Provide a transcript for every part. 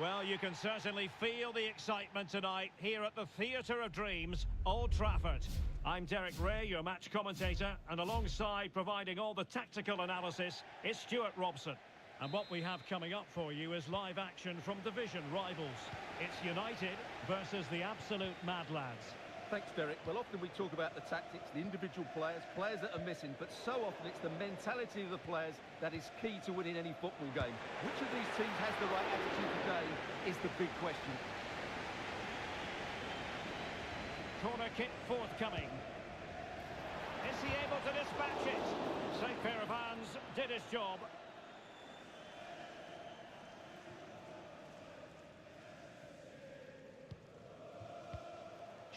Well, you can certainly feel the excitement tonight here at the Theatre of Dreams, Old Trafford. I'm Derek Ray, your match commentator, and alongside providing all the tactical analysis is Stuart Robson. And what we have coming up for you is live action from division rivals. It's United versus the absolute Mad Lads. Thanks, Derek. Well, often we talk about the tactics, the individual players that are missing, but so often it's the mentality of the players that is key to winning any football game. Which of these teams has the right attitude today is the big question. Corner kick forthcoming. Is he able to dispatch it? Safe pair of hands, did his job.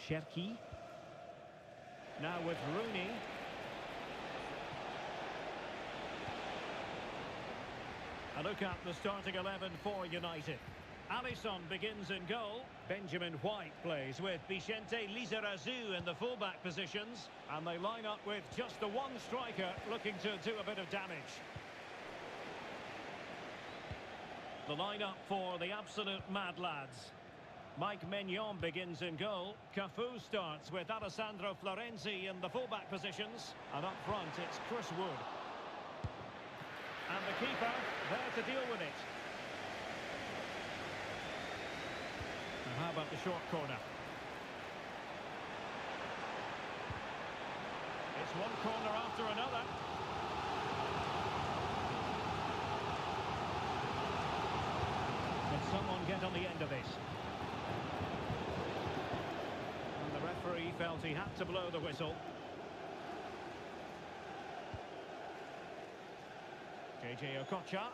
Cherki. Now with Rooney. A look at the starting 11 for United. Alisson begins in goal. Benjamin White plays with Vicente Lizarazu in the fullback positions. And they line up with just the one striker looking to do a bit of damage. The lineup for the absolute Mad Lads. Mike Maignan begins in goal. Cafu starts with Alessandro Florenzi in the fullback positions. And up front, it's Chris Wood. And the keeper there to deal with it. And how about the short corner? It's one corner after another. Can someone get on the end of this? The referee felt he had to blow the whistle. JJ Okocha.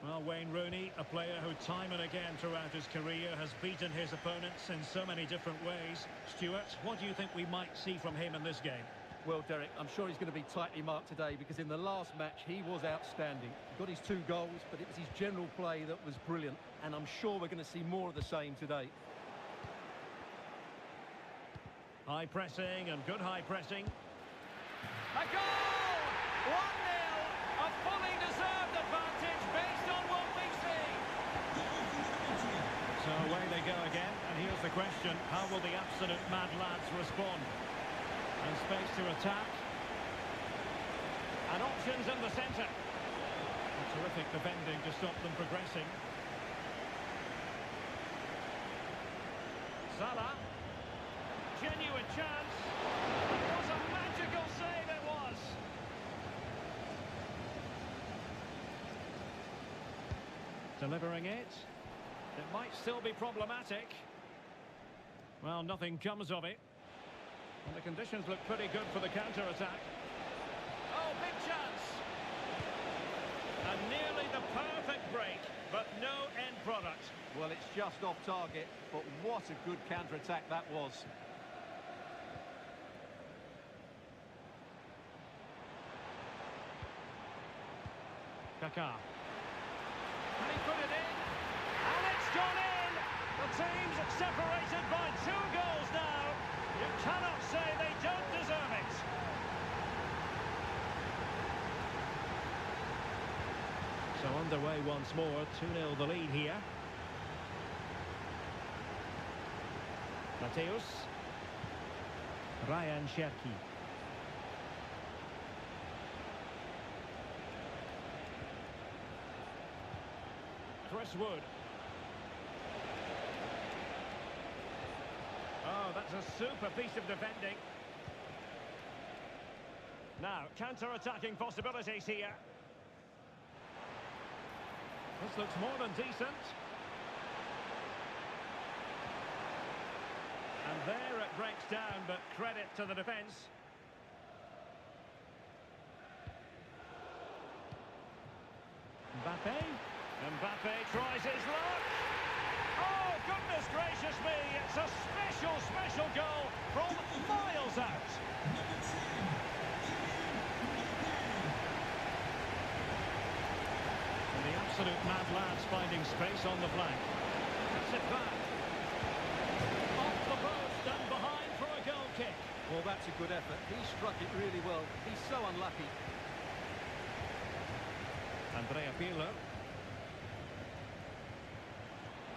Well, Wayne Rooney, a player who time and again throughout his career has beaten his opponents in so many different ways. Stuart, what do you think we might see from him in this game? Well, Derek, I'm sure he's going to be tightly marked today because in the last match he was outstanding. He got his 2 goals, but it was his general play that was brilliant, and I'm sure we're going to see more of the same today. High pressing and good high pressing. A goal! 1-0! A fully deserved advantage based on what we see. So away they go again, and here's the question: how will the absolute Mad Lads respond? And space to attack. And options in the centre. A terrific defending to stop them progressing. Salah. Genuine chance. What a magical save it was. Delivering it. It might still be problematic. Well, nothing comes of it. And the conditions look pretty good for the counter-attack. Oh, big chance. And nearly the perfect break, but no end product. Well, it's just off target, but what a good counter-attack that was. Kaká. And he put it in. And it's gone in! The team's separated by 2 goals now. You cannot say they don't deserve it. So underway once more, 2-0 the lead here. Mateus. Ryan Cherki. Chris Wood. Oh, that's a super piece of defending. Now, counter-attacking possibilities here. This looks more than decent. And there it breaks down, but credit to the defence. Mbappe. Mbappe tries his luck. Oh, goodness gracious me. It's a special goal from miles out. And the absolute Mad Lads finding space on the flank. That's it back. Off the post and behind for a goal kick. Well, that's a good effort. He struck it really well. He's so unlucky. Andrea Pirlo.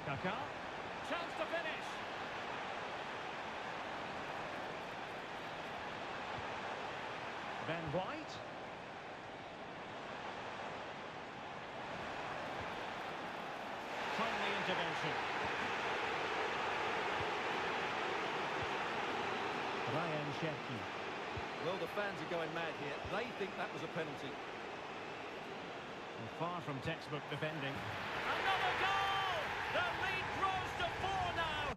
Kaká. Chance to finish. Ben White. Timely intervention. Ryan Cherki. Well, the fans are going mad here. They think that was a penalty. Far from textbook defending. Another goal! The lead grows to 4 now.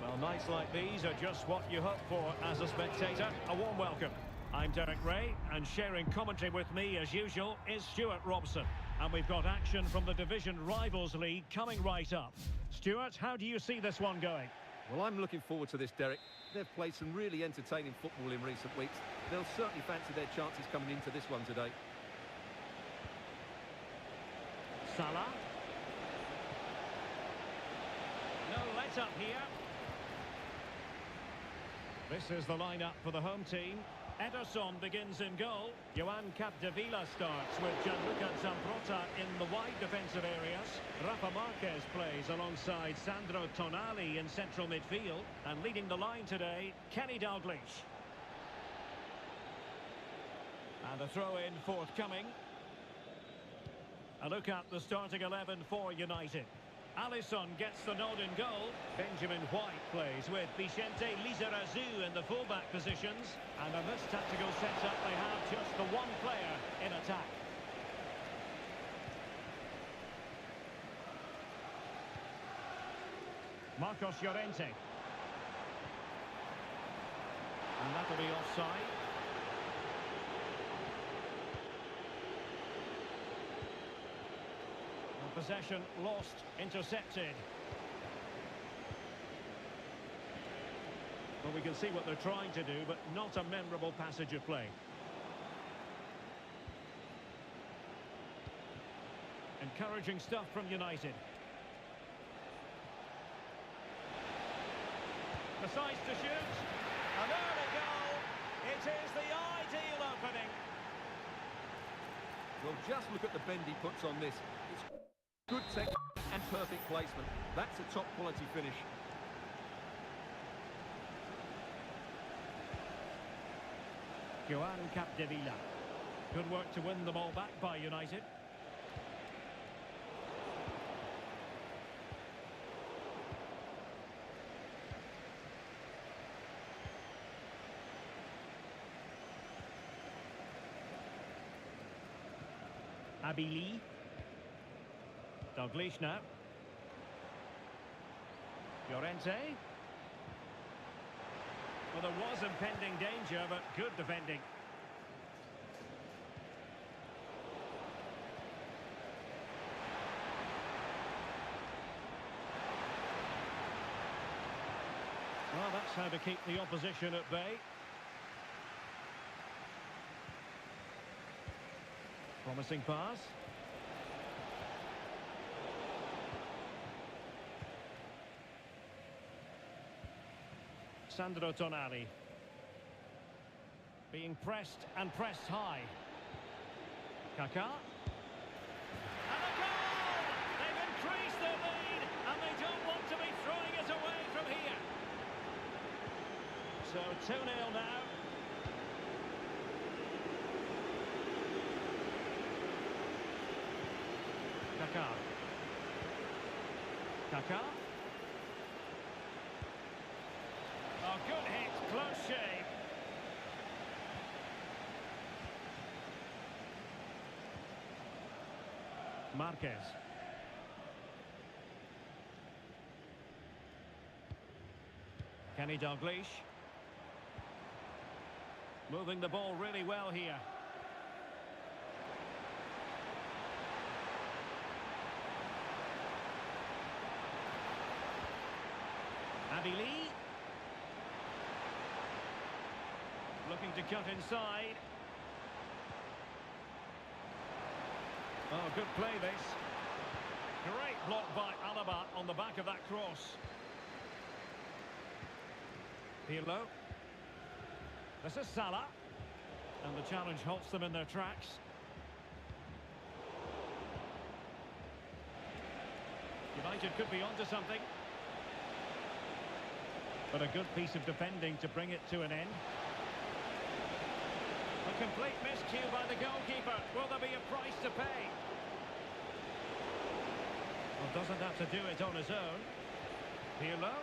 Well, nights like these are just what you hope for as a spectator. A warm welcome. I'm Derek Ray, and sharing commentary with me, as usual, is Stuart Robson. And we've got action from the Division Rivals League coming right up. Stuart, how do you see this one going? Well, I'm looking forward to this, Derek. They've played some really entertaining football in recent weeks. They'll certainly fancy their chances coming into this one today. Salah. No let-up here. This is the lineup for the home team. Ederson begins in goal. Joan Capdevila starts with Gianluca Zambrotta in the wide defensive areas. Rafa Marquez plays alongside Sandro Tonali in central midfield. And leading the line today, Kenny Dalglish. And a throw-in forthcoming. A look at the starting 11 for United. Alisson gets the nod in goal. Benjamin White plays with Vicente Lizarazu in the fullback positions. And in this tactical setup, they have just the one player in attack. Marcos Llorente. And that'll be offside. Possession lost, intercepted. Well, we can see what they're trying to do, but not a memorable passage of play. Encouraging stuff from United. Decides to shoot. An early goal. It is the ideal opening. Well, just look at the bend he puts on this. It's good technique and perfect placement. That's a top quality finish. Joan Capdevila. Good work to win the ball back by United. Abili. Dalglish now. Llorente. Well, there was impending danger, but good defending. Well, that's how to keep the opposition at bay. Promising pass. Sandro Tonali. Being pressed and pressed high. Kaká. And a goal! They've increased their lead, and they don't want to be throwing it away from here. So 2-0 now. Kaká. Kaká. Oh, good hit, close shave. Marquez. Kenny Dalglish. Moving the ball really well here. Adili. Looking to cut inside. Oh, good play this. Great block by Alaba on the back of that cross. Pirlo. This is Salah. And the challenge halts them in their tracks. United could be onto something. But a good piece of defending to bring it to an end. A complete miscue by the goalkeeper. Will there be a price to pay? Well, doesn't have to do it on his own. Pirlo.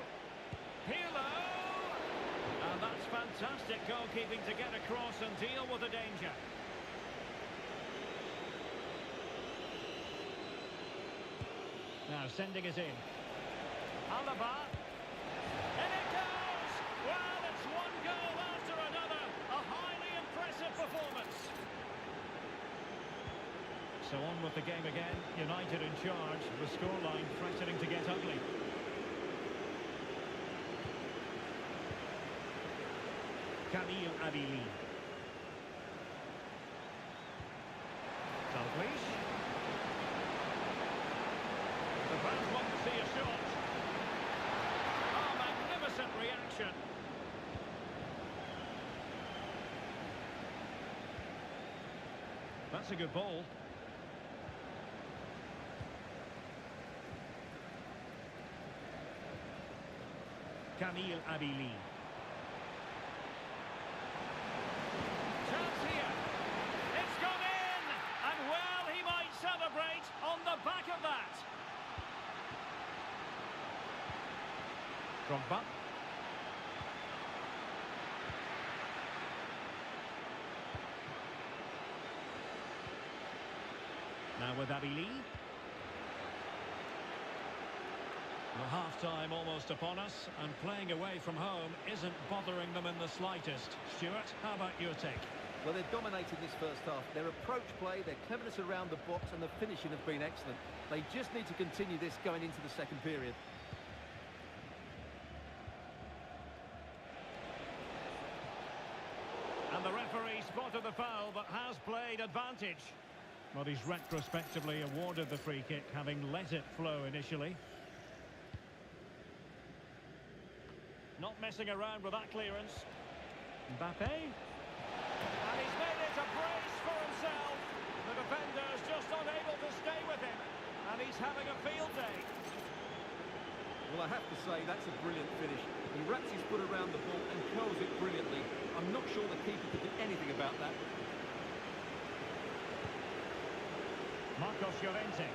Pirlo! And that's fantastic goalkeeping to get across and deal with the danger. Now sending it in. Alaba. And it goes! Well, it's one goal after another. A highly impressive performance. So on with the game again. United in charge. The scoreline threatening to get ugly. Kamil Adili. Dalglish. The fans want to see a shot. Oh, magnificent reaction. That's a good ball. Kamil Adili. Chance here. It's gone in! And well, he might celebrate on the back of that. Drogba. Now with Adili. The half-time almost upon us, and playing away from home isn't bothering them in the slightest. Stuart, how about your take? Well, they've dominated this first half. Their approach play, their cleverness around the box and the finishing have been excellent. They just need to continue this going into the second period. And the referee spotted the foul, but has played advantage. Well, he's retrospectively awarded the free kick, having let it flow initially. Not messing around with that clearance. Mbappe. And he's made it a brace for himself. The defender's just unable to stay with him. And he's having a field day. Well, I have to say, that's a brilliant finish. He wraps his foot around the ball and curls it brilliantly. I'm not sure the keeper could do anything about that. Marcos Llorente.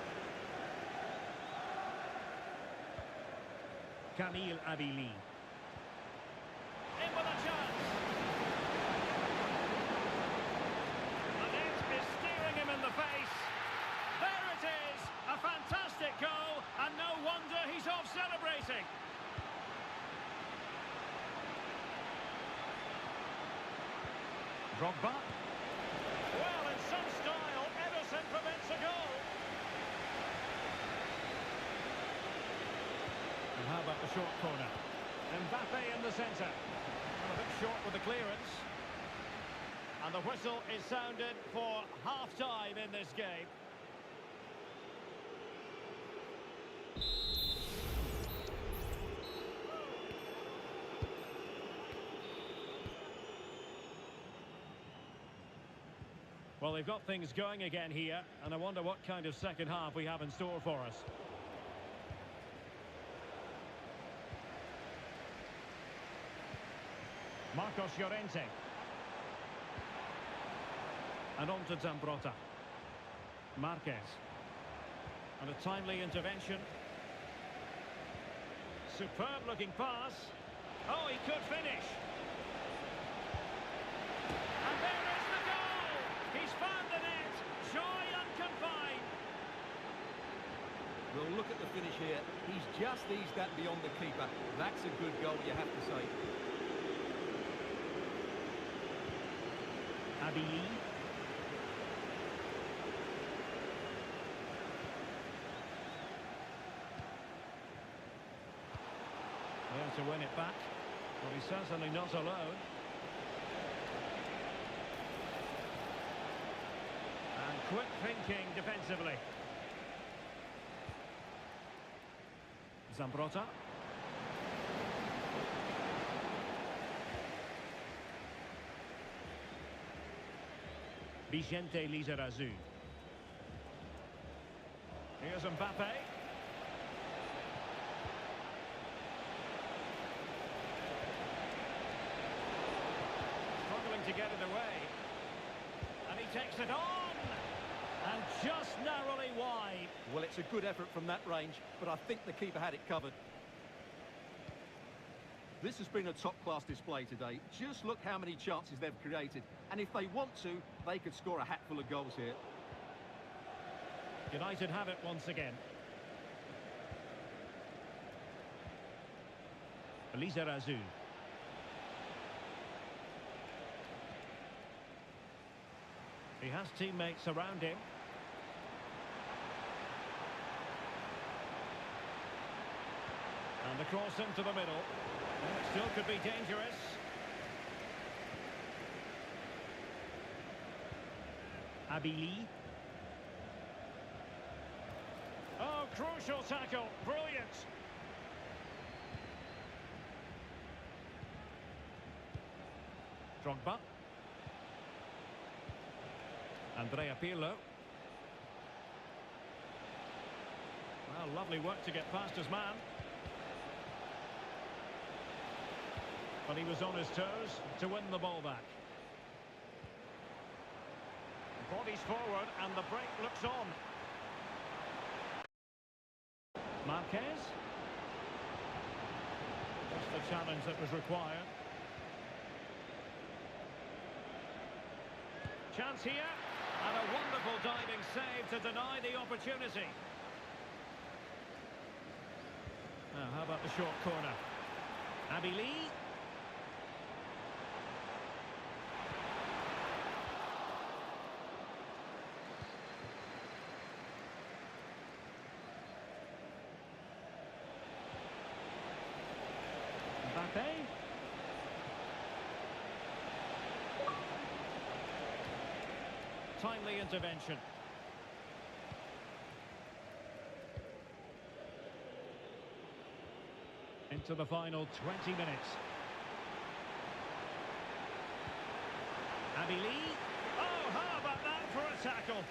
Kamil Adili. In with a chance. And it is steering him in the face. There it is. A fantastic goal. And no wonder he's off celebrating. Drogba. Well, in some style, Ederson prevents a goal. And how about the short corner? Mbappe in the centre. A bit short with the clearance. And the whistle is sounded for half-time in this game. Well, they've got things going again here, and I wonder what kind of second half we have in store for us. Marcos Llorente. And on to Zambrotta. Marquez. And a timely intervention. Superb looking pass. Oh, he could finish. And there is the goal! He's found the net. Joy unconfined. Well, look at the finish here. He's just eased that beyond the keeper. That's a good goal, you have to say. Abili. There to win it back. Well, he's certainly not alone. And quick thinking defensively. Zambrotta. Vicente Lizarazu. Here's Mbappe. Struggling to get it away. And he takes it on. And just narrowly wide. Well, it's a good effort from that range, but I think the keeper had it covered. This has been a top-class display today. Just look how many chances they've created. And if they want to, they could score a hatful of goals here. United have it once again. Lizarazu. He has teammates around him. And the cross into the middle. Still could be dangerous. Abili. Oh, crucial tackle. Brilliant. Drogba. Andrea Pirlo. Well, lovely work to get past his man. But he was on his toes to win the ball back. Bodies forward and the break looks on. Marquez. Just the challenge that was required. Chance here. And a wonderful diving save to deny the opportunity. Now, how about the short corner? Abili. Mbappe. Timely intervention. Into the final 20 minutes. Abili. Oh, how about that for a tackle?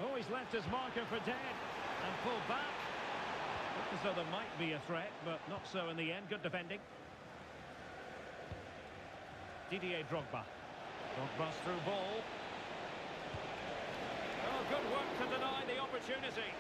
Oh, he's left his marker for dead and pulled back. Looked as though there might be a threat, but not so in the end. Good defending. Didier Drogba. Drogba's through ball. Oh, good work to deny the opportunity.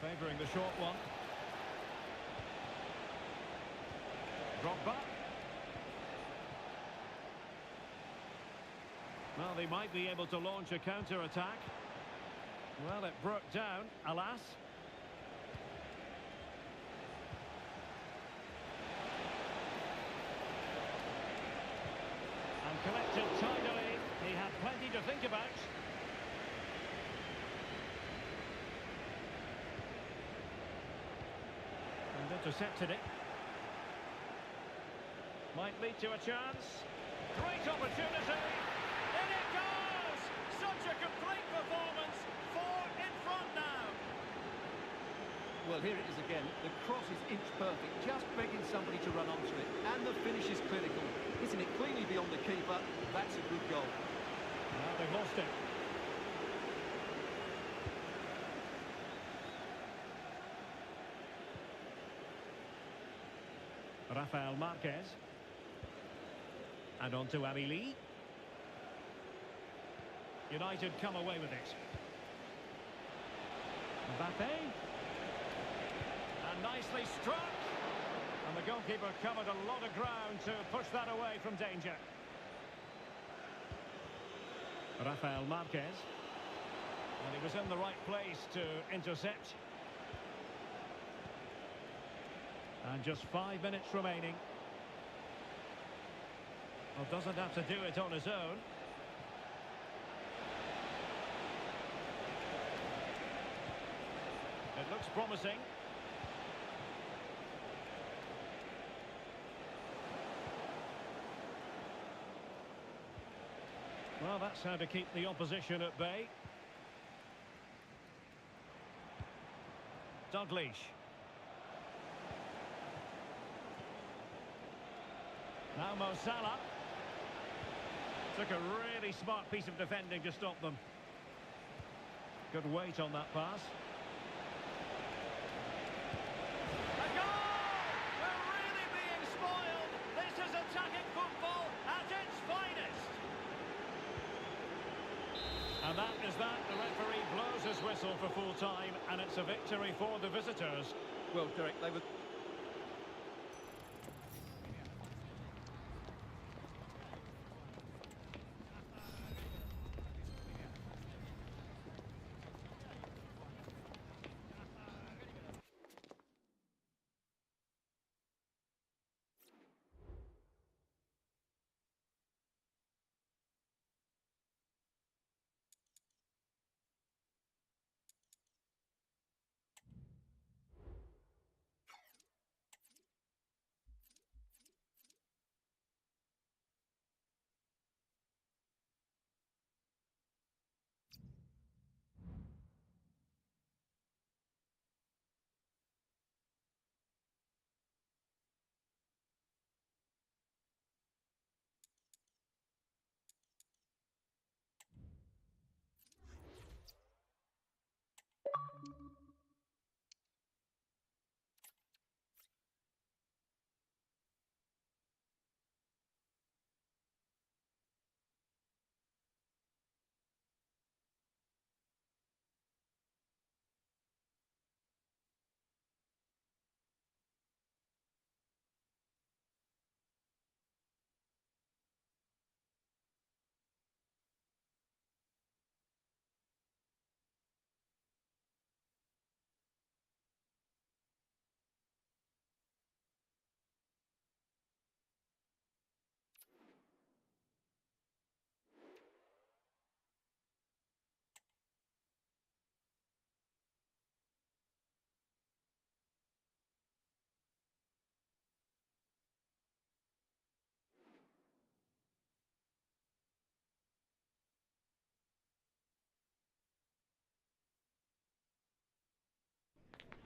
Favouring the short one. Drogba. Well, they might be able to launch a counter-attack. Well, it broke down, alas. And collected tidily. He had plenty to think about. And intercepted it. Might lead to a chance. Great opportunity. In it goes! Such a complete performance. 4 in front now. Well, here it is again. The cross is inch perfect, just begging somebody to run onto it. And the finish is clinical. Hitting it cleanly beyond the keeper. That's a good goal. Now they've lost it. Rafael Marquez. And on to Amili. United come away with it. Mbappe. And nicely struck. And the goalkeeper covered a lot of ground to push that away from danger. Rafael Marquez. And he was in the right place to intercept. And just 5 minutes remaining. Well, doesn't have to do it on his own. It looks promising. Well, that's how to keep the opposition at bay. Dalglish. Now Mo Salah. Took a really smart piece of defending to stop them. Good weight on that pass. A goal! We're really being spoiled. This is attacking football at its finest. And that is that. The referee blows his whistle for full time, and it's a victory for the visitors. Well, Derek, they were...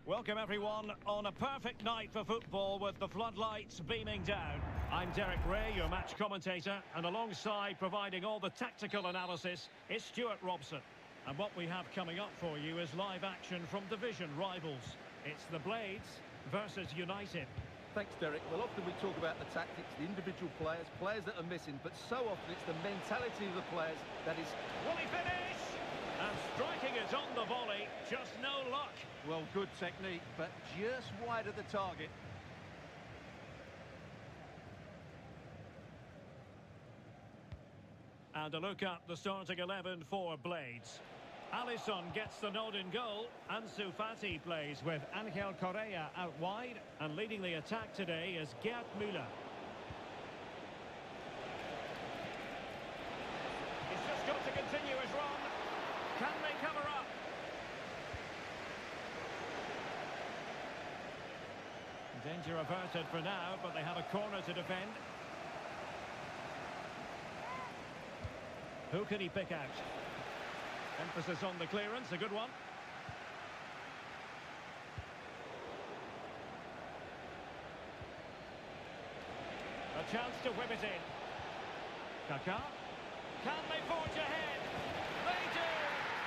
Welcome everyone on a perfect night for football with the floodlights beaming down. I'm Derek Ray, your match commentator, and alongside providing all the tactical analysis is Stuart Robson. And what we have coming up for you is live action from division rivals. It's the Blades versus United. Thanks, Derek. Well, often we talk about the tactics, the individual players, players that are missing, but so often it's the mentality of the players that is... Will he finish? And striking it on the volley, just no luck. Well, good technique, but just wide of the target. And a look at the starting 11 for Blades. Alisson gets the nod in goal. Ansu Fati plays with Angel Correa out wide. And leading the attack today is Gerd Müller. He's just got to continue his run. Can they cover up? Danger averted for now, but they have a corner to defend. Who can he pick out? Emphasis on the clearance, a good one. A chance to whip it in. Kaká. Can they forge ahead? They do!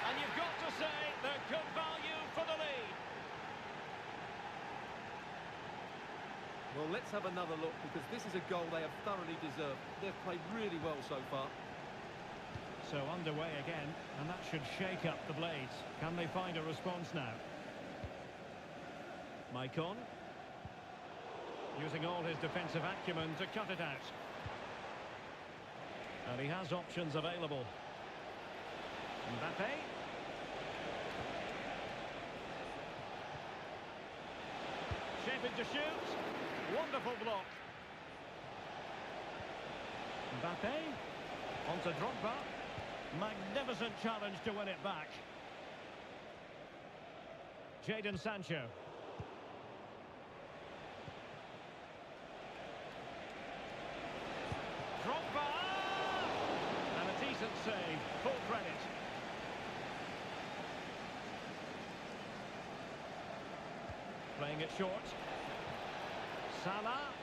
And you've got to say they're good value for the lead. Well, let's have another look, because this is a goal they have thoroughly deserved. They've played really well so far. So underway again, and that should shake up the Blades. Can they find a response now? Maicon. Using all his defensive acumen to cut it out. And he has options available. Mbappe. Shaping to shoot. Wonderful block. Mbappe. Onto Drogba. Magnificent challenge to win it back. Jadon Sancho. Drogba! And a decent save. Full credit. Playing it short. Salah.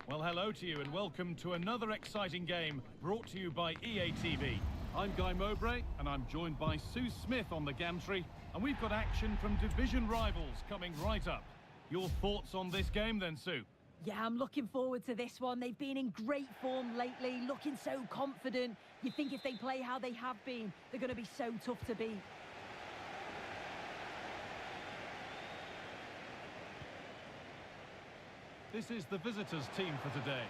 Well, hello to you and welcome to another exciting game brought to you by EA TV. I'm Guy Mowbray and I'm joined by Sue Smith on the gantry, and we've got action from division rivals coming right up. Your thoughts on this game then, Sue? Yeah, I'm looking forward to this one. They've been in great form lately, looking so confident. You think if they play how they have been, they're going to be so tough to beat. This is the visitors' team for today.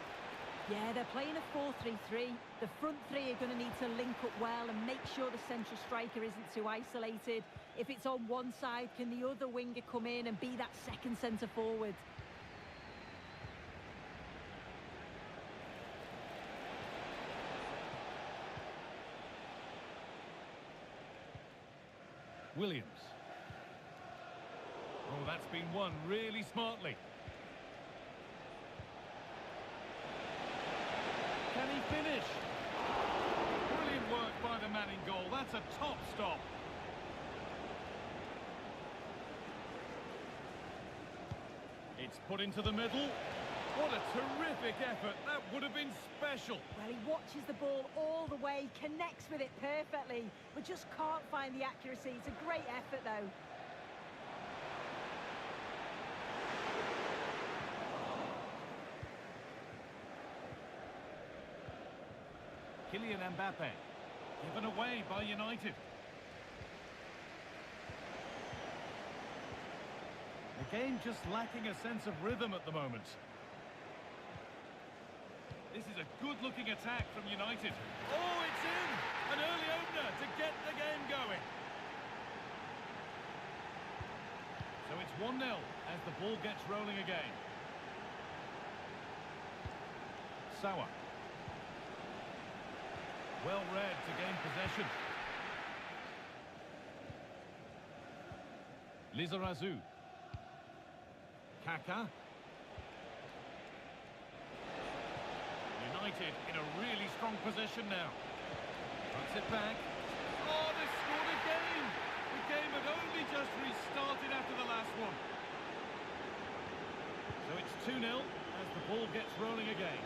Yeah, they're playing a 4-3-3. The front three are going to need to link up well and make sure the central striker isn't too isolated. If it's on one side, can the other winger come in and be that second centre forward? Williams. Oh, that's been won really smartly. Can he finish? Brilliant work by the man in goal. That's a top stop. It's put into the middle. What a terrific effort. That would have been special. Well, he watches the ball all the way, connects with it perfectly, but just can't find the accuracy. It's a great effort, though. Kylian Mbappe, given away by United. The game just lacking a sense of rhythm at the moment. This is a good-looking attack from United. Oh, it's in! An early opener to get the game going. So it's 1-0 as the ball gets rolling again. Sawa. Well read to gain possession. Lizarazu. Kaka. United in a really strong position now. Puts it back. Oh, they scored again! The game had only just restarted after the last one. So it's 2-0 as the ball gets rolling again.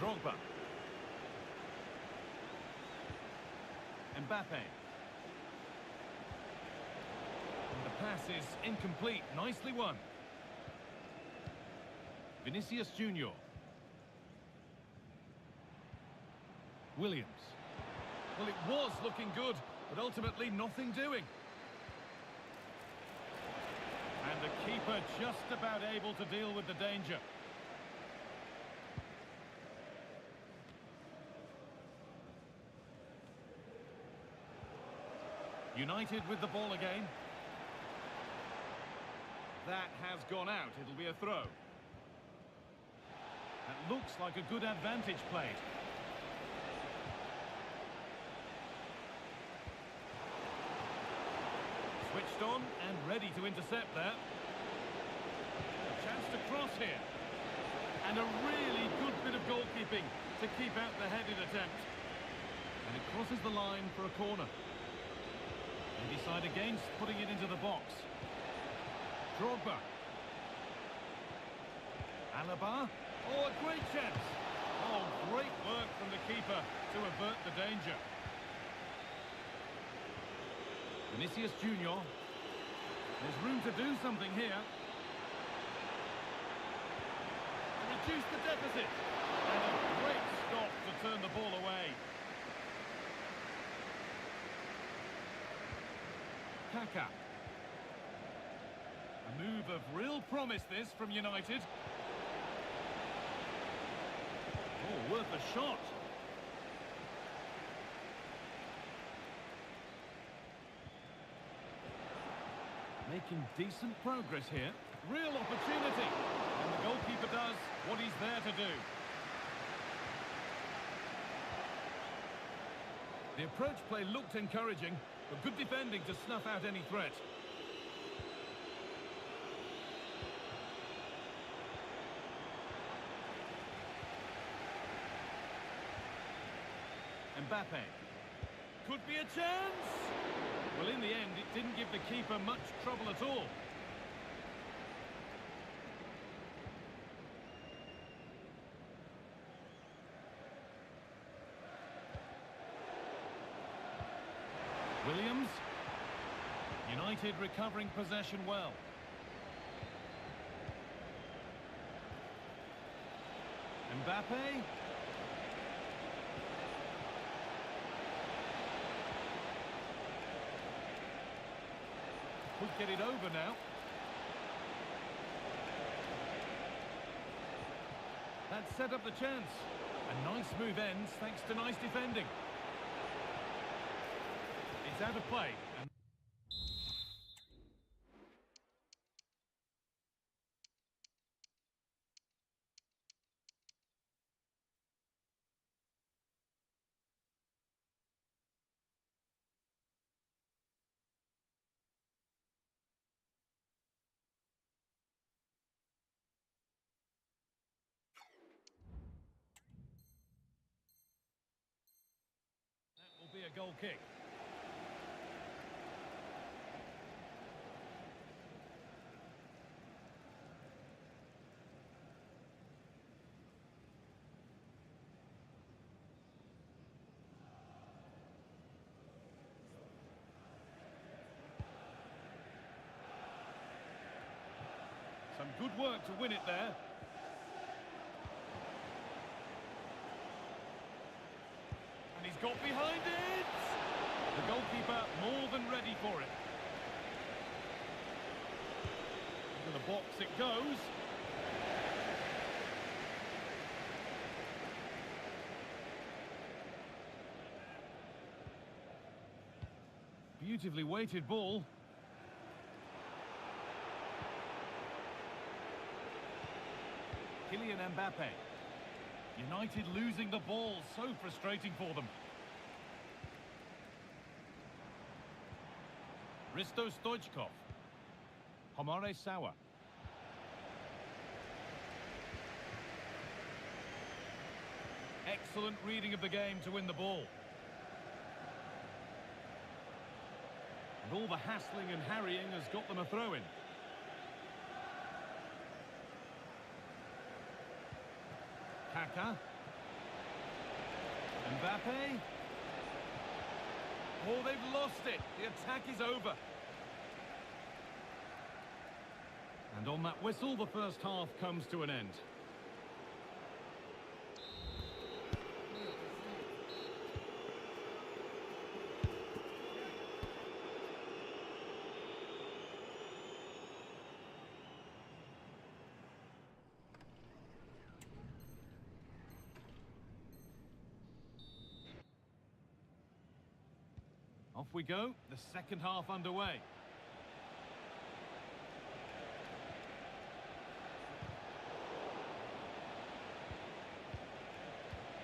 Drogba. Mbappe. And the pass is incomplete. Nicely won. Vinicius Junior. Williams. Well, it was looking good, but ultimately nothing doing. And the keeper just about able to deal with the danger. United with the ball again. That has gone out. It'll be a throw. That looks like a good advantage played. Switched on and ready to intercept there. A chance to cross here. And a really good bit of goalkeeping to keep out the headed attempt. And it crosses the line for a corner. They decide against putting it into the box. Drogba. Alaba. Oh, a great chance. Oh, great work from the keeper to avert the danger. Vinicius Junior. There's room to do something here. To reduce the deficit. And a great stop to turn the ball away. Kaka. A move of real promise this from United. Oh, worth a shot. Making decent progress here. Real opportunity. And the goalkeeper does what he's there to do. The approach play looked encouraging, but good defending to snuff out any threat. Mbappe. Could be a chance! Well, in the end, it didn't give the keeper much trouble at all. Williams. United recovering possession well. Mbappe. Could get it over now. That set up the chance. A nice move ends thanks to nice defending. It's out of play. That will be a goal kick. Some good work to win it there. And he's got behind it! The goalkeeper more than ready for it. Into the box it goes. Beautifully weighted ball. Kylian Mbappe. United losing the ball, so frustrating for them. Risto Stoichkov. Homare Sawa. Excellent reading of the game to win the ball. And all the hassling and harrying has got them a throw-in. Kaka. Mbappe. Oh, they've lost it. The attack is over. And on that whistle, the first half comes to an end. Off we go, the second half underway.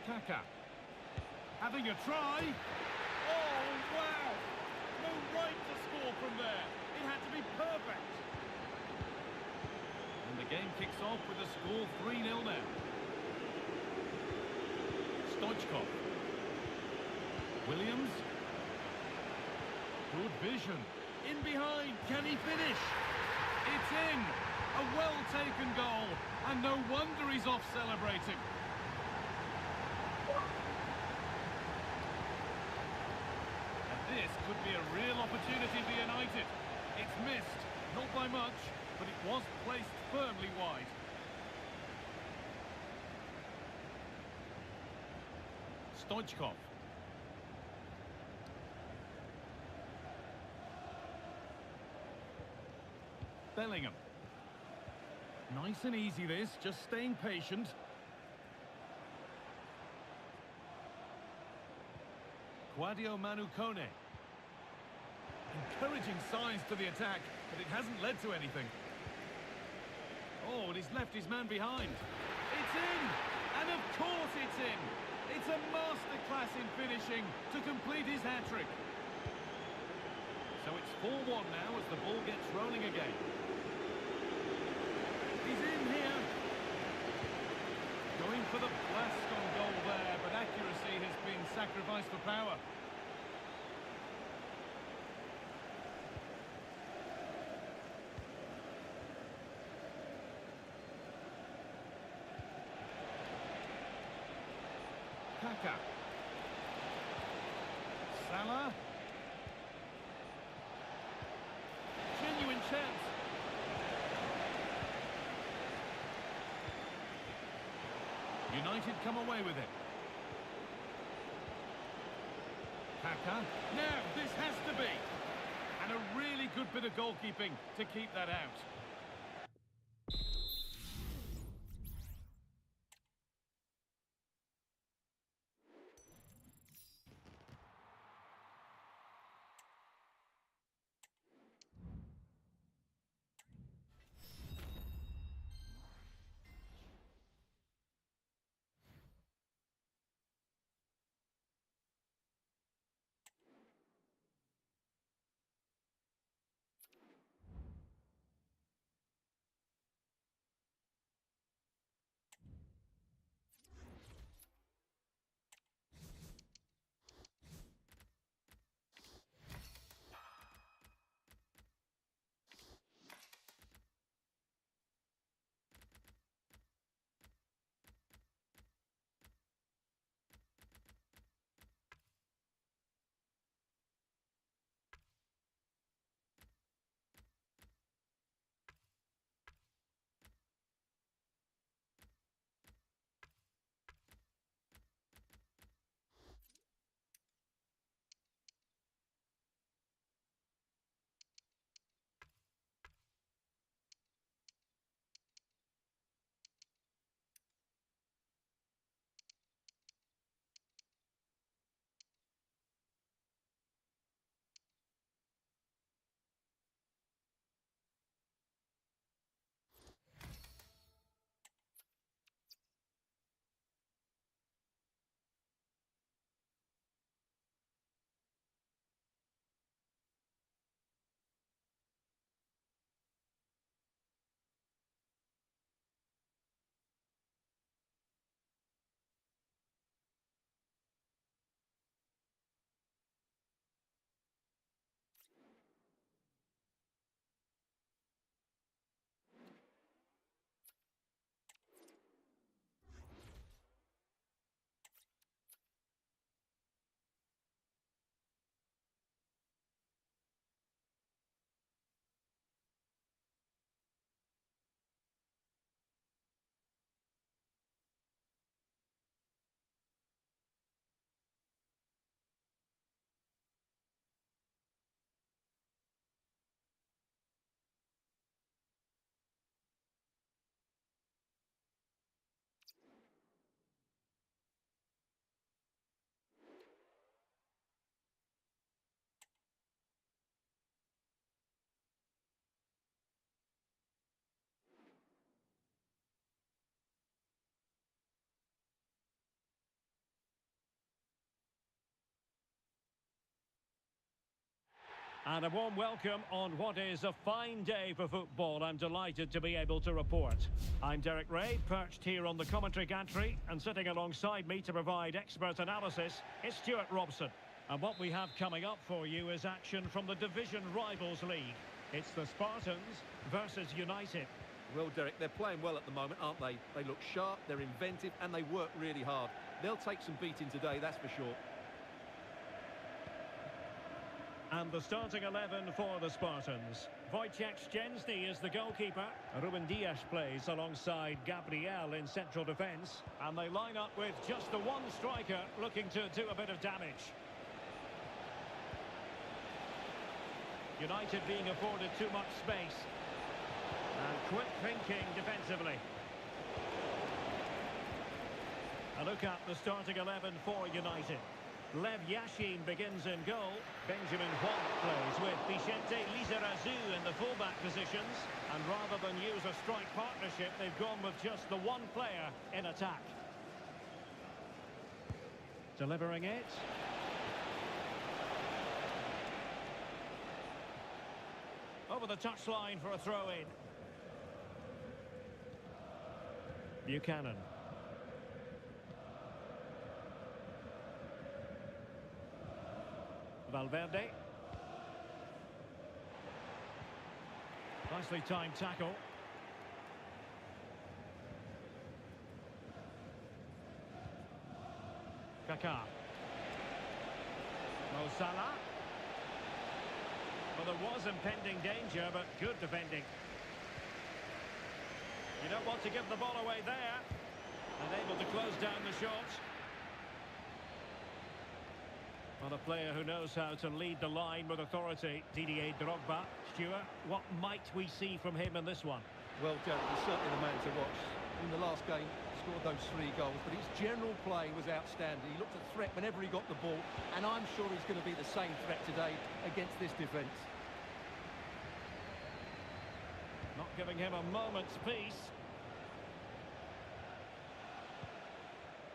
Kaka. Having a try. Oh, wow! No right to score from there. It had to be perfect. And the game kicks off with a score 3-0 now. Stoichkov. Williams. Good vision. In behind. Can he finish? It's in. A well-taken goal. And no wonder he's off celebrating. And this could be a real opportunity for United. It's missed. Not by much, but it was placed firmly wide. Stoichkov. Bellingham. Nice and easy this, just staying patient. Quadio Manu Kone. Encouraging signs to the attack, but it hasn't led to anything. Oh, and he's left his man behind. It's in! And of course it's in! It's a masterclass in finishing to complete his hat-trick. So it's 4-1 now as the ball gets rolling again. He's in here. Going for the blast on goal there, but accuracy has been sacrificed for power. Kaka. Salah. Genuine chance. United come away with it. Kaka. Now, this has to be. And a really good bit of goalkeeping to keep that out. And a warm welcome on what is a fine day for football. I'm delighted to be able to report. I'm Derek Ray, perched here on the commentary gantry, and sitting alongside me to provide expert analysis is Stuart Robson. And what we have coming up for you is action from the Division Rivals League. It's the Spartans versus United. Well, Derek, they're playing well at the moment, aren't they? They look sharp, they're inventive, and they work really hard. They'll take some beating today, that's for sure. And the starting 11 for the Spartans. Wojciech Szczęsny is the goalkeeper. Ruben Dias plays alongside Gabriel in central defence. And they line up with just the one striker looking to do a bit of damage. United being afforded too much space. And quick thinking defensively. A look at the starting 11 for United. Lev Yashin begins in goal. Benjamin Juan plays with Vicente Lizarazu in the fullback positions. And rather than use a strike partnership, they've gone with just the one player in attack. Delivering it. Over the touchline for a throw-in. Buchanan. Valverde. Nicely timed tackle. Kaká. Mo Salah. Well, there was impending danger, but good defending. You don't want to give the ball away there. And able to close down the shot. Well, a player who knows how to lead the line with authority, Didier Drogba. Stuart, what might we see from him in this one? Well, Derek, he's certainly the man to watch. In the last game, he scored those 3 goals, but his general play was outstanding. He looked a threat whenever he got the ball, and I'm sure he's going to be the same threat today against this defence. Not giving him a moment's peace.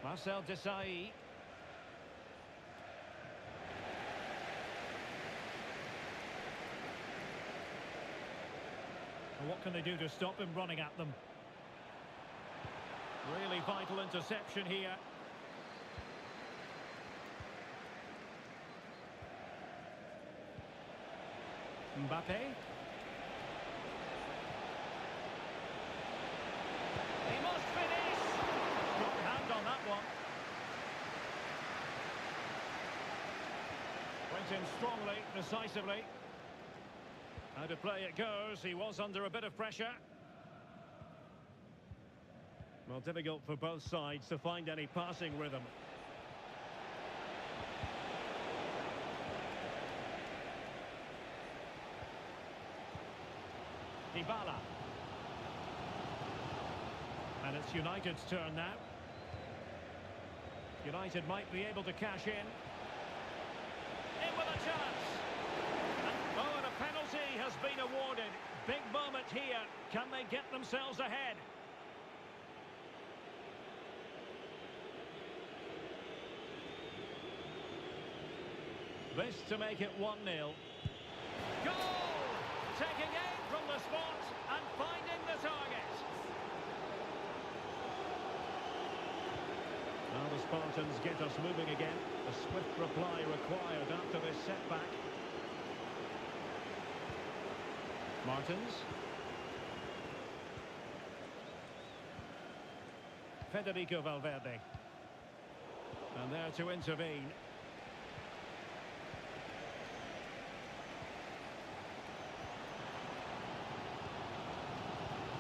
Marcel Desailly. What can they do to stop him running at them? Really vital interception here. Mbappe. He must finish. Strong hand on that one. Went in strongly, decisively. How to play it goes. He was under a bit of pressure. Well, difficult for both sides to find any passing rhythm. Dybala. And it's United's turn now. United might be able to cash in. In with a chance. And a penalty has been awarded. Big moment here. Can they get themselves ahead? This to make it 1-0. Goal! Taking aim from the spot and finding the target. Now the Spartans get us moving again. A swift reply required after this setback. Martins. Federico Valverde. And there to intervene.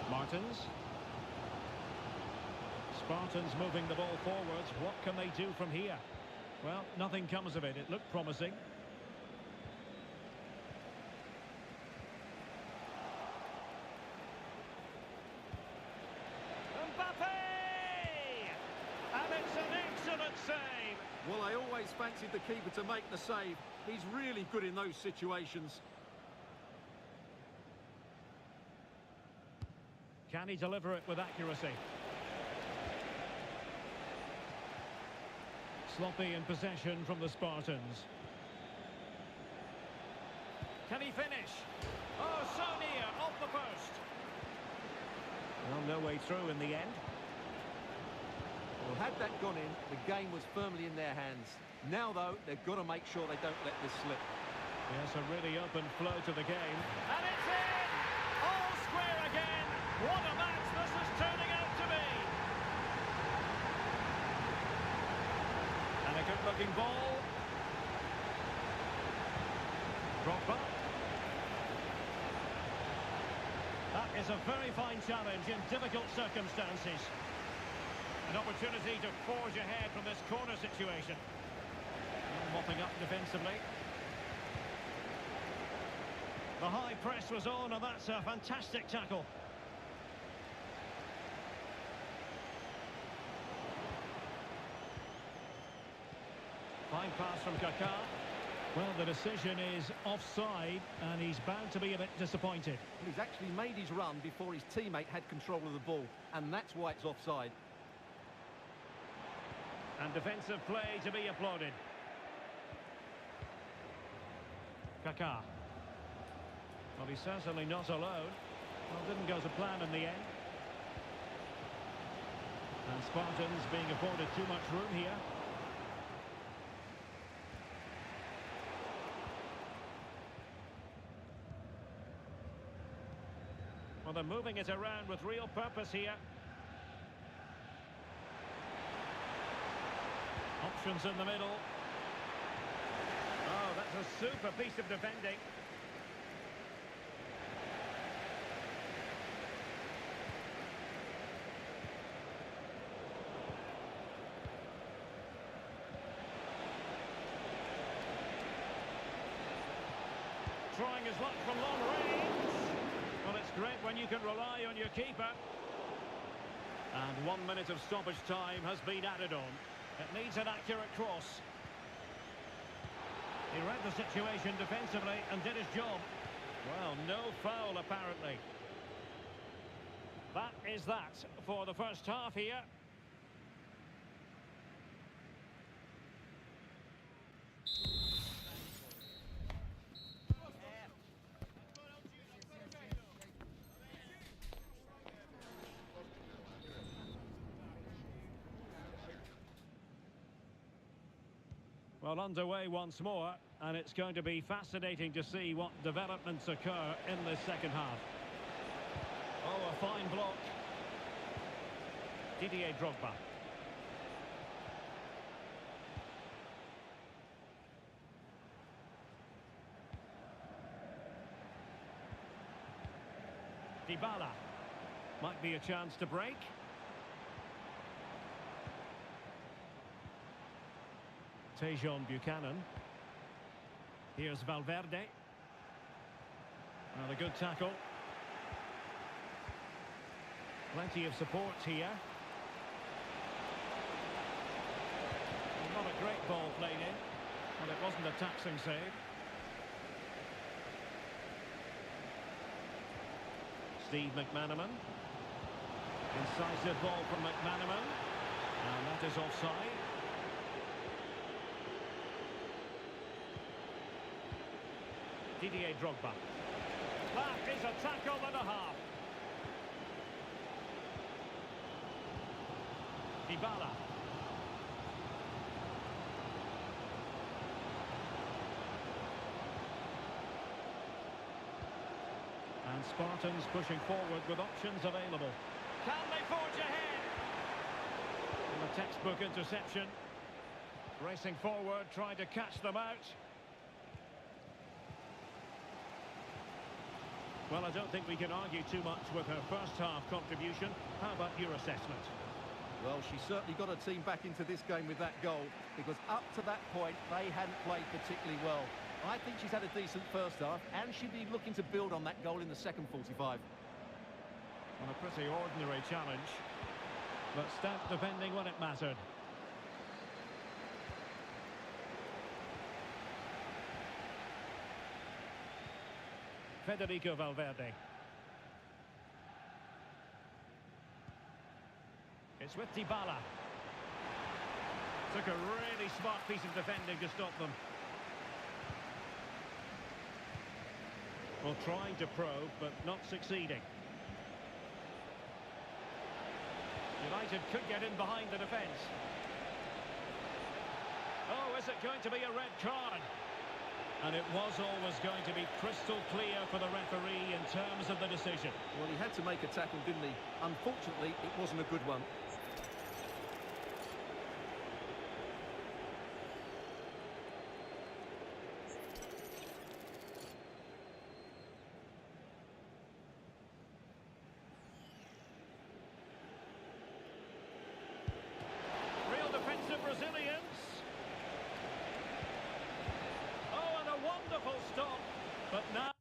Martins. Spartans moving the ball forwards. What can they do from here? Well, nothing comes of it. It looked promising. Mbappe! And it's an excellent save. Well, I always fancied the keeper to make the save. He's really good in those situations. Can he deliver it with accuracy? Sloppy in possession from the Spartans. Can he finish? Oh, so near, off the post. Well, no way through in the end. Well, had that gone in, the game was firmly in their hands. Now, though, they've got to make sure they don't let this slip. Yes, a really open flow to the game. And it's in! All square again! What a match this is turning out to be! And a good-looking ball. Drogba. That is a very fine challenge in difficult circumstances. An opportunity to forge ahead from this corner situation. Mopping up defensively. The high press was on, and that's a fantastic tackle. Fine pass from Kaká. Well, the decision is offside, and he's bound to be a bit disappointed. He's actually made his run before his teammate had control of the ball, and that's why it's offside. And defensive play to be applauded. Kaká. Well, he's certainly not alone. Well, didn't go to plan in the end. And Spartans being afforded too much room here. Well, they're moving it around with real purpose here. Options options in the middle. Oh, that's a super piece of defending. Trying his luck from long range. Well, it's great when you can rely on your keeper. And 1 minute of stoppage time has been added on. It needs an accurate cross. He read the situation defensively and did his job. Well, no foul apparently. That is that for the first half here. Well, underway once more, and it's going to be fascinating to see what developments occur in this second half. Oh, a fine block. Didier Drogba. Dybala. Might be a chance to break. Tejon Buchanan. Here's Valverde. Well, a good tackle. Plenty of support here. Not a great ball played in. Well, it wasn't a taxing save. Steve McManaman. Incisive ball from McManaman. And that is offside. Didier Drogba. That is a tackle and a half. Dybala. And Spartans pushing forward with options available. Can they forge ahead? And a textbook interception. Racing forward, trying to catch them out. Well, I don't think we can argue too much with her first half contribution. How about your assessment? Well, she certainly got her team back into this game with that goal, because up to that point, they hadn't played particularly well. I think she's had a decent first half, and she'd be looking to build on that goal in the second 45. Well, a pretty ordinary challenge, but stout defending when it mattered. Federico Valverde. It's with Dybala. Took a really smart piece of defending to stop them. Well, trying to probe, but not succeeding. United could get in behind the defence. Oh, is it going to be a red card? And it was always going to be crystal clear for the referee in terms of the decision. Well, he had to make a tackle, didn't he? Unfortunately, it wasn't a good one. Real defensive resilience. Wonderful stop, but now...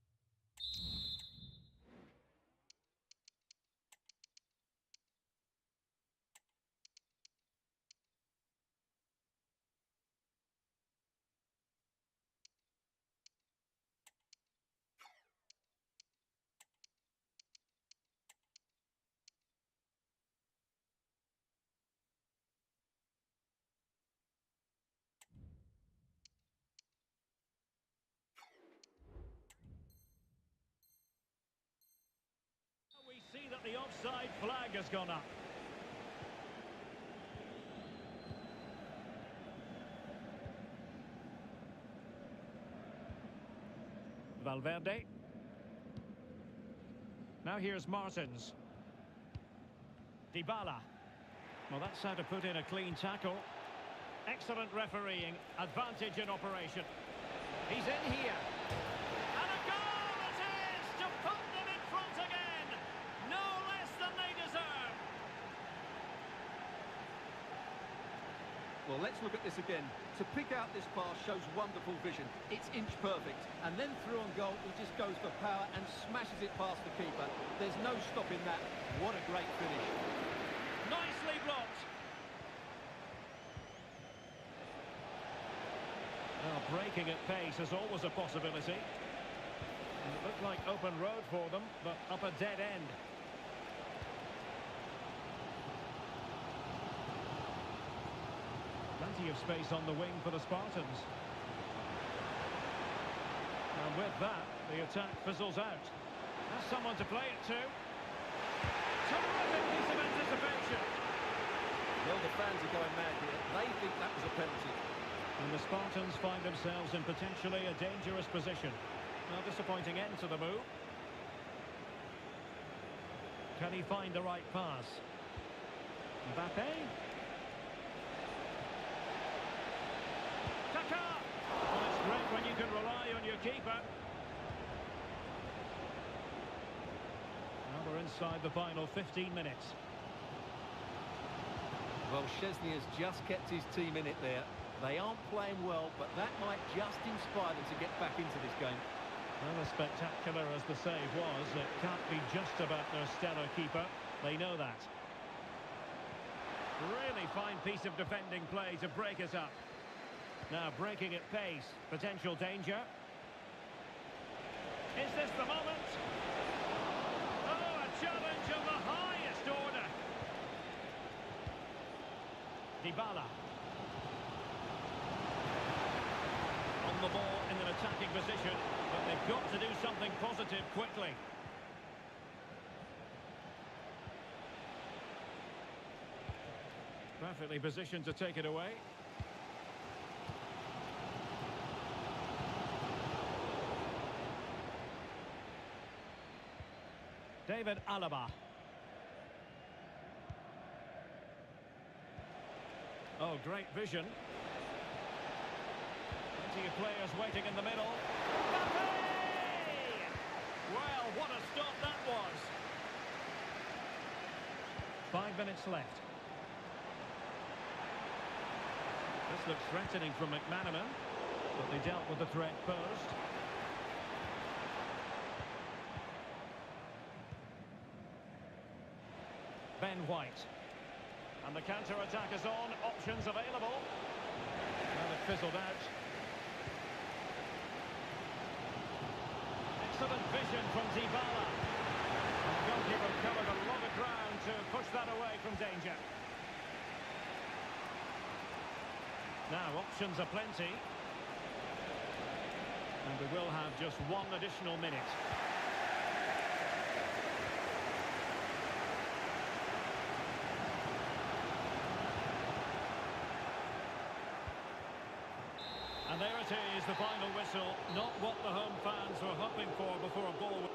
We see that the offside flag has gone up. Valverde. Now here's Martins. Dybala. Well, that's how to put in a clean tackle. Excellent refereeing, advantage in operation. He's in here. And a goal it is to put them in front again. No less than they deserve. Well, let's look at this again. To pick out this pass shows wonderful vision. It's inch perfect. And then through on goal, he just goes for power and smashes it past the keeper. There's no stopping that. What a great finish. Nicely blocked. Well, breaking at pace is always a possibility. And it looked like open road for them, but up a dead end. Plenty of space on the wing for the Spartans. And with that, the attack fizzles out. Has someone to play it to. Terrific piece of anticipation. Well, the fans are going mad here. They think that was a penalty. And the Spartans find themselves in potentially a dangerous position. Now, disappointing end to the move. Can he find the right pass? Mbappe. Kaka! Well, it's great when you can rely on your keeper. Now we're inside the final 15 minutes. Well, Szczesny has just kept his team in it there. They aren't playing well, but that might just inspire them to get back into this game. Well, as spectacular as the save was, it can't be just about their stellar keeper. They know that. Really fine piece of defending play to break us up. Now breaking at pace, potential danger. Is this the moment? Oh, a challenge of the highest order. Dybala. On the ball in an attacking position, but they've got to do something positive quickly. Perfectly positioned to take it away. David Alaba. Oh, great vision. Plenty of players waiting in the middle. Mbappe! Well, what a stop that was. 5 minutes left. This looks threatening from McManaman, but they dealt with the threat posed. Ben White. And the counter-attack is on. Options available. Well, it fizzled out. Excellent vision from Dybala. And the goalkeeper covered a lot of ground to push that away from danger. Now, options are plenty. And we will have just one additional minute. And there it is, the final whistle. Not what the home fans were hoping for before a ball.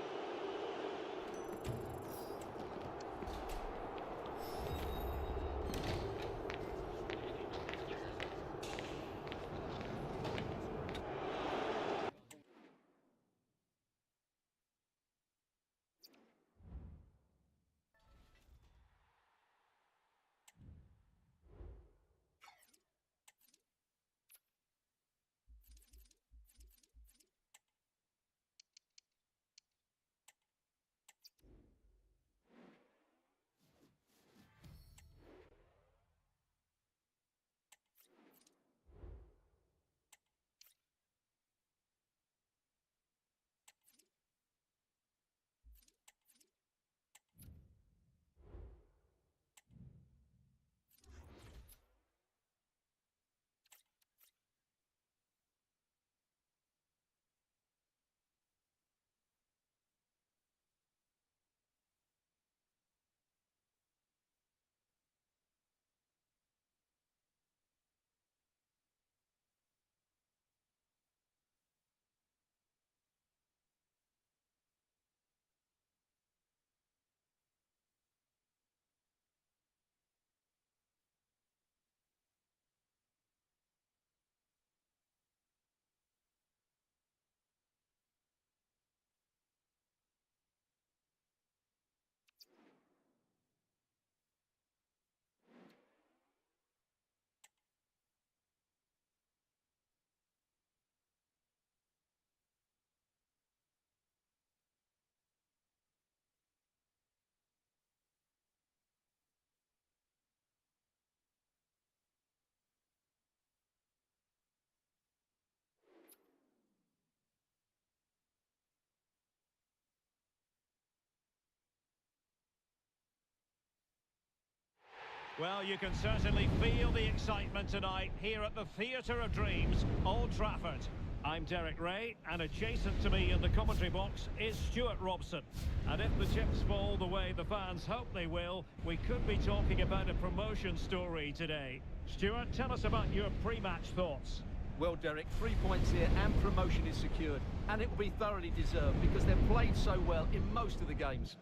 Well, you can certainly feel the excitement tonight here at the Theatre of Dreams, Old Trafford. I'm Derek Ray, and adjacent to me in the commentary box is Stuart Robson. And if the chips fall the way the fans hope they will, we could be talking about a promotion story today. Stuart, tell us about your pre-match thoughts. Well, Derek, 3 points here and promotion is secured. And it will be thoroughly deserved because they've played so well in most of the games.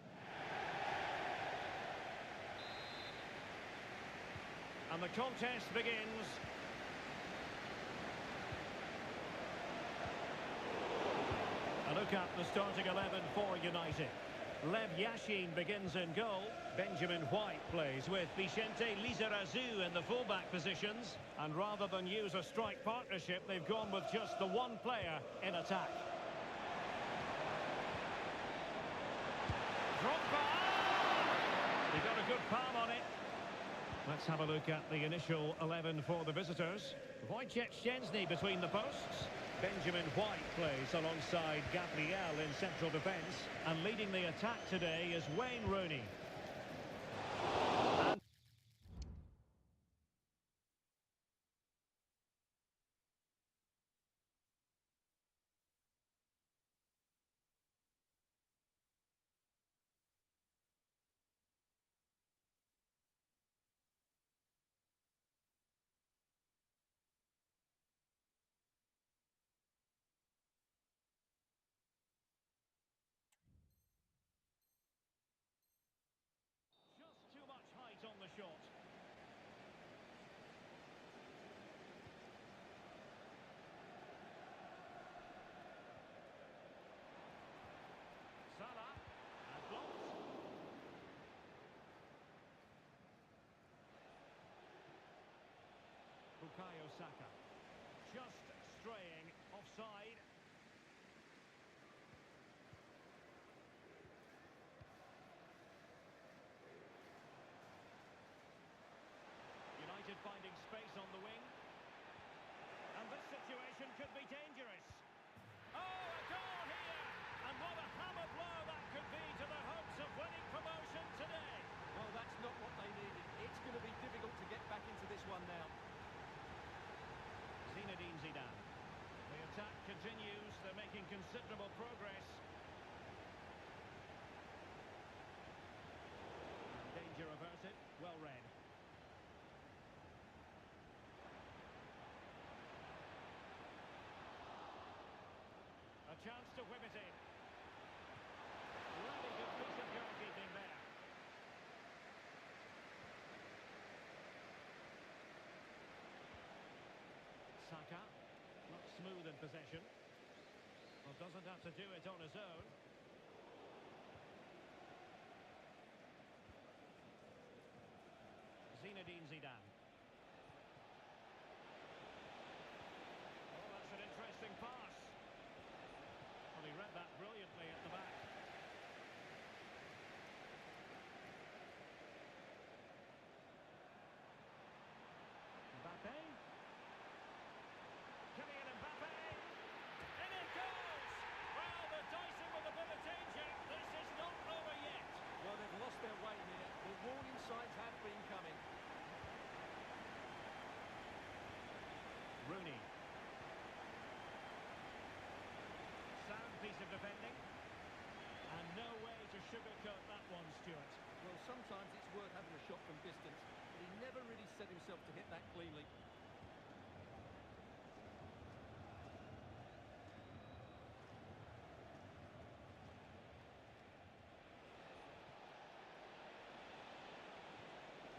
And the contest begins. A look at the starting 11 for United. Lev Yashin begins in goal. Benjamin White plays with Vicente Lizarazu in the fullback positions. And rather than use a strike partnership, they've gone with just the one player in attack. Drogba! He got a good palm on it. Let's have a look at the initial 11 for the visitors. Wojciech Szczęsny between the posts. Benjamin White plays alongside Gabriel in central defence. And leading the attack today is Wayne Rooney. Just too much height on the shot. Salah and blocked. Bukayo Saka. Just straying offside. United finding space on the wing. And this situation could be dangerous. Oh, a goal here! And what a hammer blow that could be to the hopes of winning promotion today. Well, that's not what they needed. It's going to be difficult to get back into this one now. Zinedine Zidane. The attack continues. They're making considerable progress. Danger averted. Well read. A chance to whip it in. Really good piece of goalkeeping there. Saka, not smooth in possession. Well, doesn't have to do it on his own. Zinedine Zidane. Oh, that's an interesting pass. Well, he read that brilliantly at the back. Mbappe. Kylian Mbappe. And it goes! Well, they're dicing with a bit of danger. This is not over yet. Well, they've lost their way here. The warning signs have been coming. Rooney. Sound piece of defending. And no way to sugarcoat that one, Stuart. Well, sometimes it's worth having a shot from distance, but he never really set himself to hit that cleanly.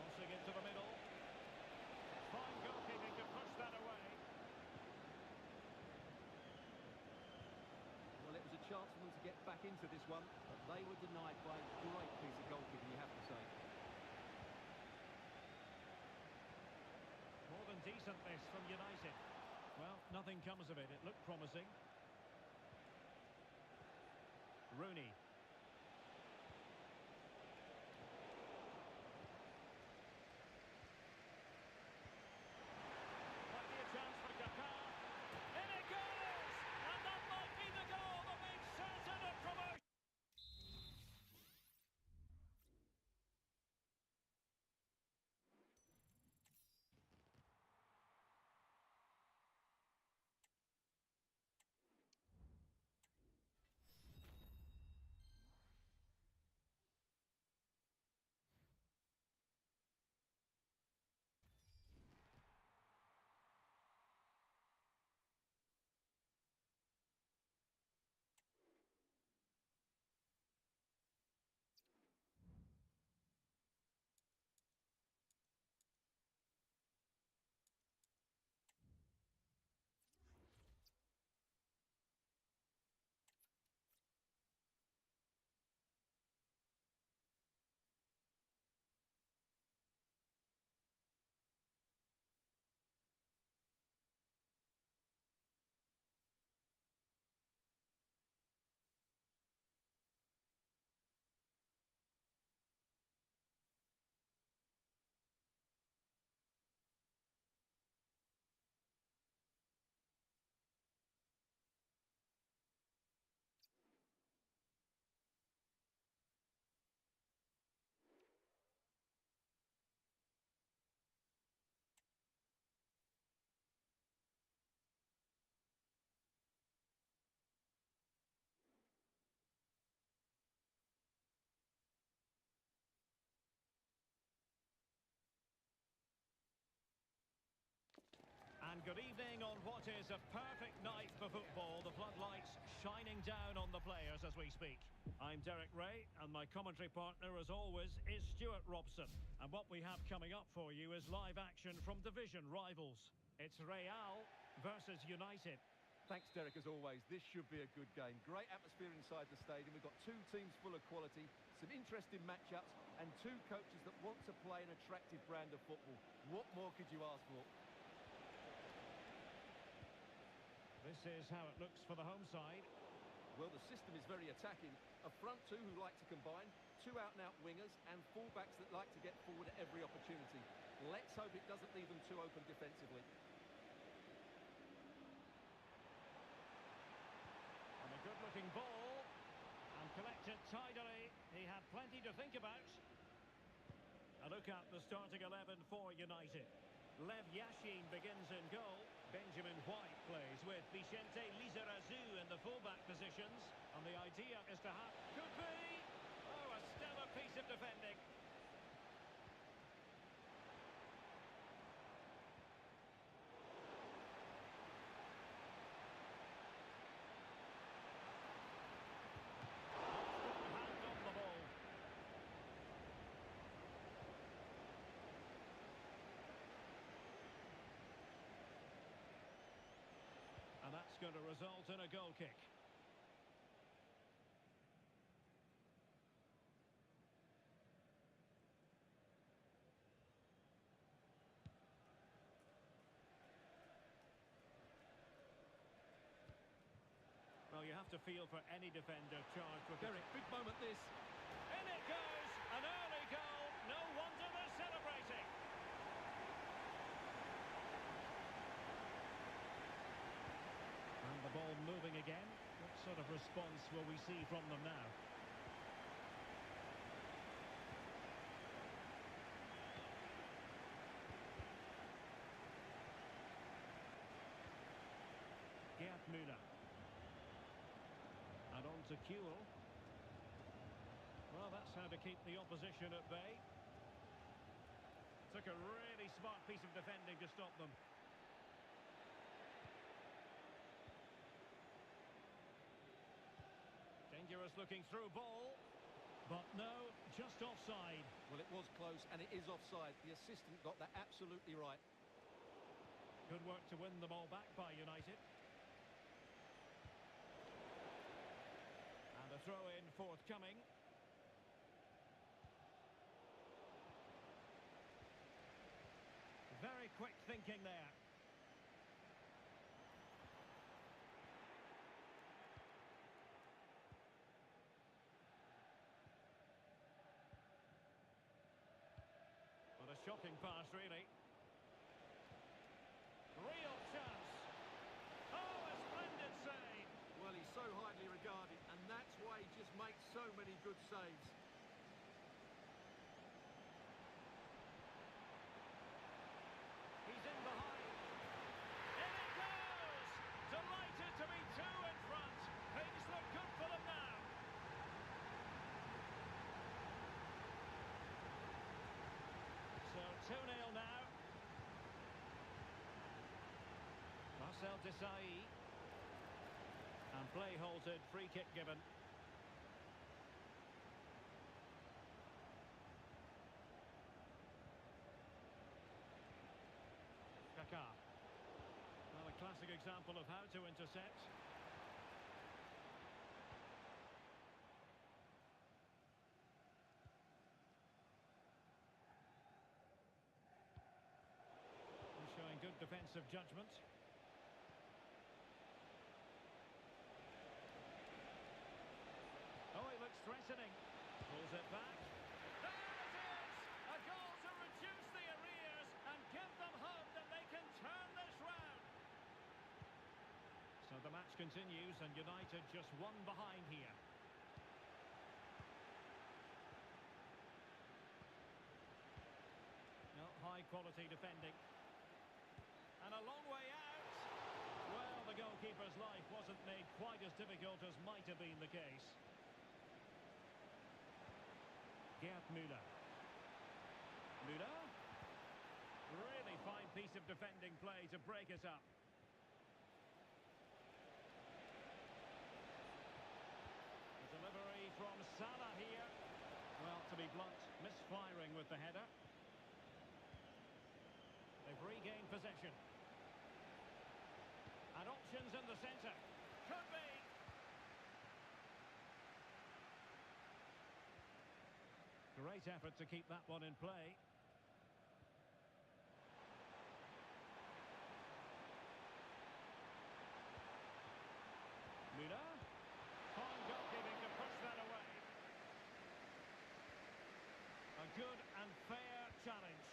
Crossing into the middle. Fine goalkeeping to push that away. Well, it was a chance for them to get back into this one, but they were denied by a great piece of goalkeeping, you have to say. More than decent this from United. Well, nothing comes of it. It looked promising. Rooney. Might be a chance for Kaká. In it goes! And that might be the goal that makes certain of promotion. And good evening on what is a perfect night for football. The floodlights shining down on the players as we speak. I'm Derek Ray, and my commentary partner, as always, is Stuart Robson. And what we have coming up for you is live action from division rivals. It's Real versus United. Thanks, Derek, as always. This should be a good game. Great atmosphere inside the stadium. We've got two teams full of quality, some interesting matchups, and two coaches that want to play an attractive brand of football. What more could you ask for? This is how it looks for the home side. Well, the system is very attacking. A front two who like to combine, two out-and-out wingers, and full-backs that like to get forward at every opportunity. Let's hope it doesn't leave them too open defensively. And a good-looking ball. And collected tidily. He had plenty to think about. A look at the starting 11 for United. Lev Yashin begins in goal. Benjamin White plays with Vicente Lizarazu in the fullback positions. And the idea is to have... Could be! Oh, a stellar piece of defending. Hand on the ball. And that's going to result in a goal kick. Well, you have to feel for any defender charged with... Derek, big moment this. In it goes! An early goal! No wonder they're celebrating! And the ball moving again. What sort of response will we see from them now? Gerd Müller. And on to Kuhl. Well, that's how to keep the opposition at bay. Took a really smart piece of defending to stop them. Dangerous looking through ball. But no, just offside. Well, it was close, and it is offside. The assistant got that absolutely right. Good work to win the ball back by United. And a throw-in forthcoming. Very quick thinking there. What a shocking pass, really. Real chance. Oh, a splendid save. Well, he's so highly regarded, and that's why he just makes so many good saves. He's in behind. In it goes! Delighted to be two in front. Things look good for them now. So 2-0 now. Marcel Desailly. And play halted, free kick given. Kaká. Well, a classic example of how to intercept. He's showing good defensive judgment. Oh, he looks threatening. Pulls it back. There it is! A goal to reduce the arrears and give them hope that they can turn this round. So the match continues and United just one behind here. No, high quality defending. And a long way out. Well, the goalkeeper's life wasn't made quite as difficult as might have been the case. Gerd Müller. Müller. Really fine piece of defending play to break it up. The delivery from Salah here. Well, to be blunt, misfiring with the header. They've regained possession. And options in the centre. Could be. Great effort to keep that one in play. Müller. Fine goalkeeping to push that away. A good and fair challenge.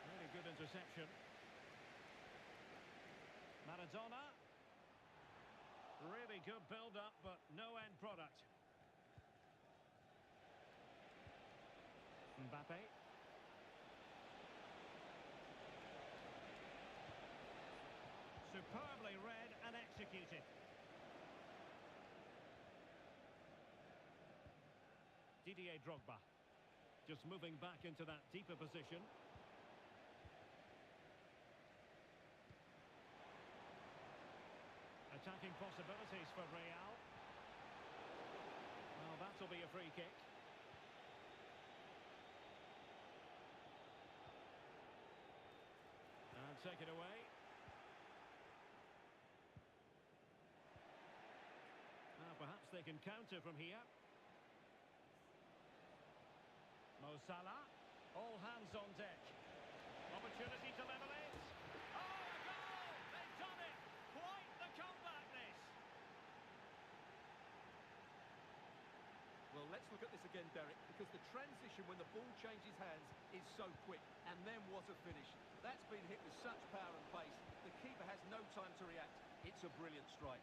Really good interception. Maradona. Really good build-up, but no end product. Mbappe. Superbly read and executed. Didier Drogba. Just moving back into that deeper position. Attacking possibilities for Real. Well, that'll be a free kick. And take it away. Now perhaps they can counter from here. Mo Salah. All hands on deck. Opportunity to level it. Oh, a goal! They've done it! Quite the comeback, this! Well, let's look at this again, Derek, because the transition when the ball changes hands is so quick. And then what a finish. That's been hit with such power and pace. The keeper has no time to react. It's a brilliant strike.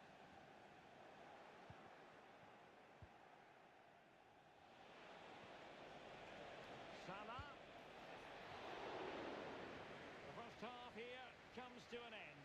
Salah. The first half here comes to an end.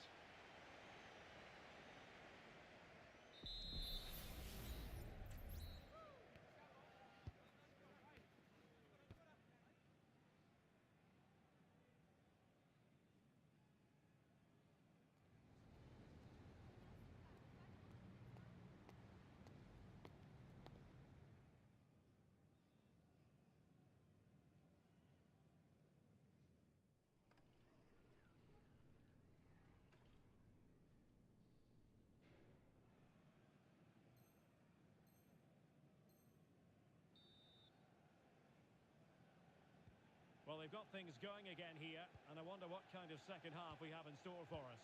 Well, they've got things going again here, and I wonder what kind of second half we have in store for us.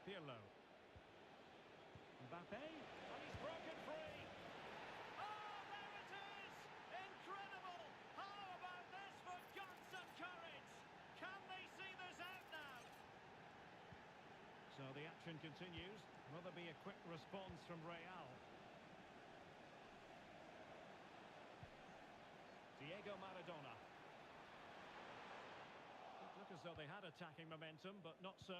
Pirlo. Mbappe, and he's broken free. Oh, there it is! Incredible! How about this for guts and courage? Can they see this out now? So the action continues. Will there be a quick response from Real? Diego Maradona. It looked as though they had attacking momentum, but not so.